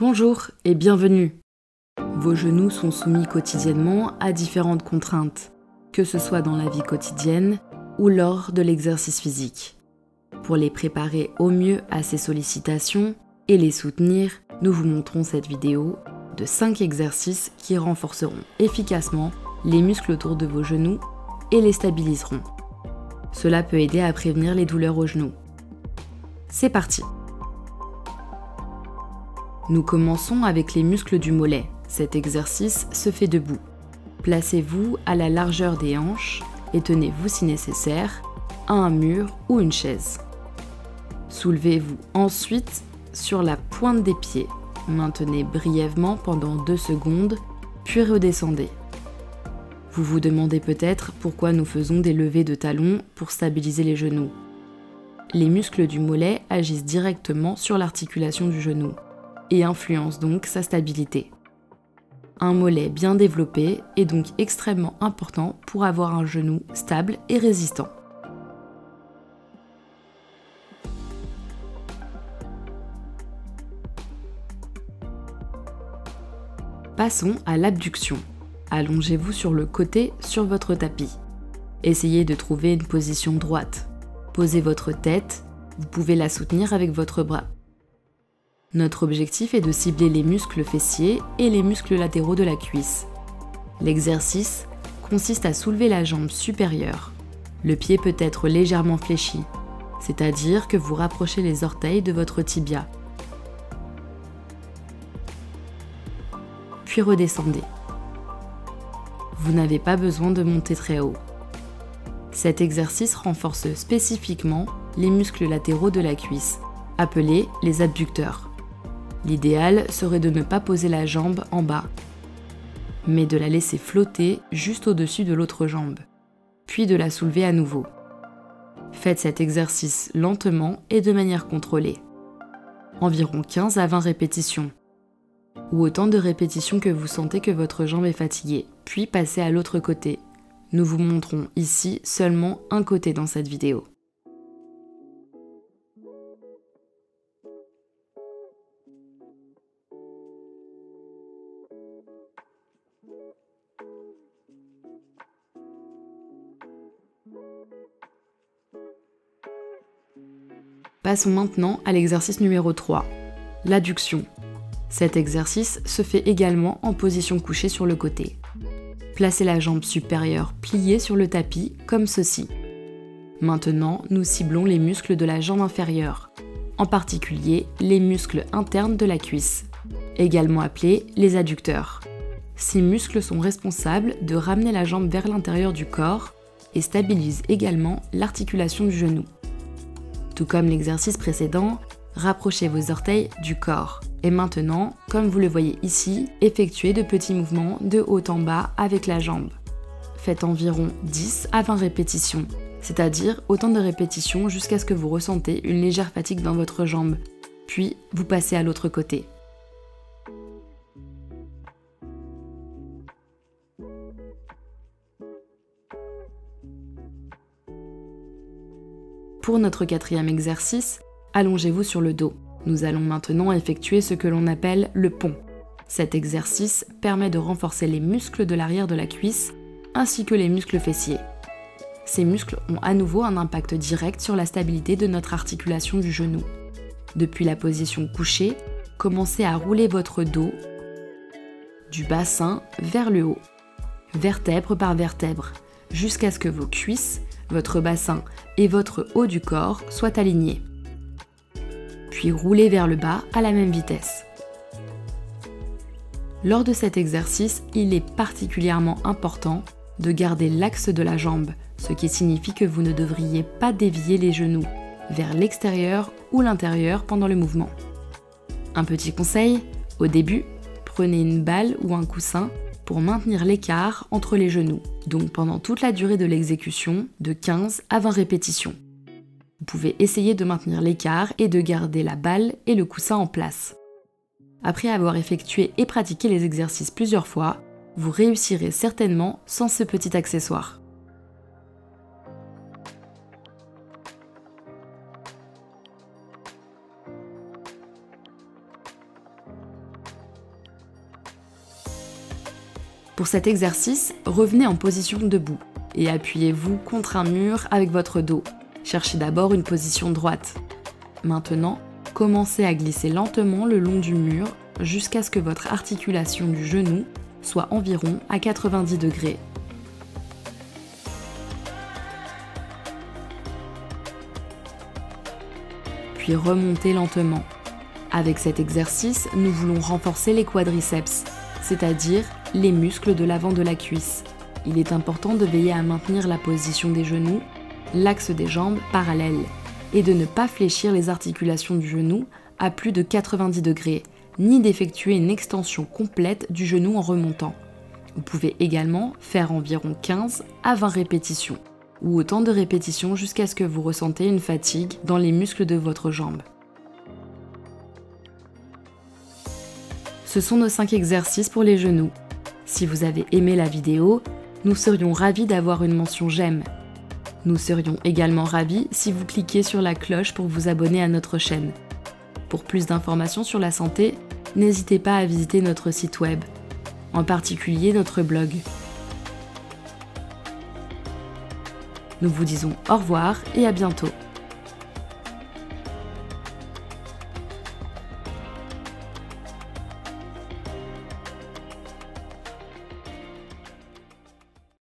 Bonjour et bienvenue. Vos genoux sont soumis quotidiennement à différentes contraintes, que ce soit dans la vie quotidienne ou lors de l'exercice physique. Pour les préparer au mieux à ces sollicitations et les soutenir, nous vous montrons cette vidéo de 5 exercices qui renforceront efficacement les muscles autour de vos genoux et les stabiliseront. Cela peut aider à prévenir les douleurs aux genoux. C'est parti! Nous commençons avec les muscles du mollet. Cet exercice se fait debout. Placez-vous à la largeur des hanches et tenez-vous si nécessaire à un mur ou une chaise. Soulevez-vous ensuite sur la pointe des pieds. Maintenez brièvement pendant 2 secondes, puis redescendez. Vous vous demandez peut-être pourquoi nous faisons des levées de talons pour stabiliser les genoux. Les muscles du mollet agissent directement sur l'articulation du genou et influencent donc sa stabilité. Un mollet bien développé est donc extrêmement important pour avoir un genou stable et résistant. Passons à l'abduction. Allongez-vous sur le côté sur votre tapis. Essayez de trouver une position droite. Posez votre tête, vous pouvez la soutenir avec votre bras. Notre objectif est de cibler les muscles fessiers et les muscles latéraux de la cuisse. L'exercice consiste à soulever la jambe supérieure. Le pied peut être légèrement fléchi, c'est-à-dire que vous rapprochez les orteils de votre tibia. Puis redescendez. Vous n'avez pas besoin de monter très haut. Cet exercice renforce spécifiquement les muscles latéraux de la cuisse, appelés les abducteurs. L'idéal serait de ne pas poser la jambe en bas, mais de la laisser flotter juste au-dessus de l'autre jambe, puis de la soulever à nouveau. Faites cet exercice lentement et de manière contrôlée. Environ 15 à 20 répétitions, ou autant de répétitions que vous sentez que votre jambe est fatiguée, puis passez à l'autre côté. Nous vous montrons ici seulement un côté dans cette vidéo. Passons maintenant à l'exercice numéro 3, l'adduction. Cet exercice se fait également en position couchée sur le côté. Placez la jambe supérieure pliée sur le tapis, comme ceci. Maintenant, nous ciblons les muscles de la jambe inférieure, en particulier les muscles internes de la cuisse, également appelés les adducteurs. Ces muscles sont responsables de ramener la jambe vers l'intérieur du corps et stabilisent également l'articulation du genou. Tout comme l'exercice précédent, rapprochez vos orteils du corps. Et maintenant, comme vous le voyez ici, effectuez de petits mouvements de haut en bas avec la jambe. Faites environ 10 à 20 répétitions, c'est-à-dire autant de répétitions jusqu'à ce que vous ressentez une légère fatigue dans votre jambe. Puis, vous passez à l'autre côté. Pour notre 4e exercice, allongez-vous sur le dos. Nous allons maintenant effectuer ce que l'on appelle le pont. Cet exercice permet de renforcer les muscles de l'arrière de la cuisse ainsi que les muscles fessiers. Ces muscles ont à nouveau un impact direct sur la stabilité de notre articulation du genou. Depuis la position couchée, commencez à rouler votre dos du bassin vers le haut, vertèbre par vertèbre, jusqu'à ce que vos cuisses, votre bassin et votre haut du corps soient alignés. Puis roulez vers le bas à la même vitesse. Lors de cet exercice, il est particulièrement important de garder l'axe de la jambe, ce qui signifie que vous ne devriez pas dévier les genoux vers l'extérieur ou l'intérieur pendant le mouvement. Un petit conseil, au début, prenez une balle ou un coussin pour maintenir l'écart entre les genoux, donc pendant toute la durée de l'exécution, de 15 à 20 répétitions. Vous pouvez essayer de maintenir l'écart et de garder la balle et le coussin en place. Après avoir effectué et pratiqué les exercices plusieurs fois, vous réussirez certainement sans ce petit accessoire. Pour cet exercice, revenez en position debout et appuyez-vous contre un mur avec votre dos. Cherchez d'abord une position droite. Maintenant, commencez à glisser lentement le long du mur jusqu'à ce que votre articulation du genou soit environ à 90 degrés. Puis remontez lentement. Avec cet exercice, nous voulons renforcer les quadriceps, c'est-à-dire les muscles de l'avant de la cuisse. Il est important de veiller à maintenir la position des genoux, l'axe des jambes parallèle, et de ne pas fléchir les articulations du genou à plus de 90 degrés, ni d'effectuer une extension complète du genou en remontant. Vous pouvez également faire environ 15 à 20 répétitions, ou autant de répétitions jusqu'à ce que vous ressentez une fatigue dans les muscles de votre jambe. Ce sont nos 5 exercices pour les genoux. Si vous avez aimé la vidéo, nous serions ravis d'avoir une mention j'aime. Nous serions également ravis si vous cliquez sur la cloche pour vous abonner à notre chaîne. Pour plus d'informations sur la santé, n'hésitez pas à visiter notre site web, en particulier notre blog. Nous vous disons au revoir et à bientôt.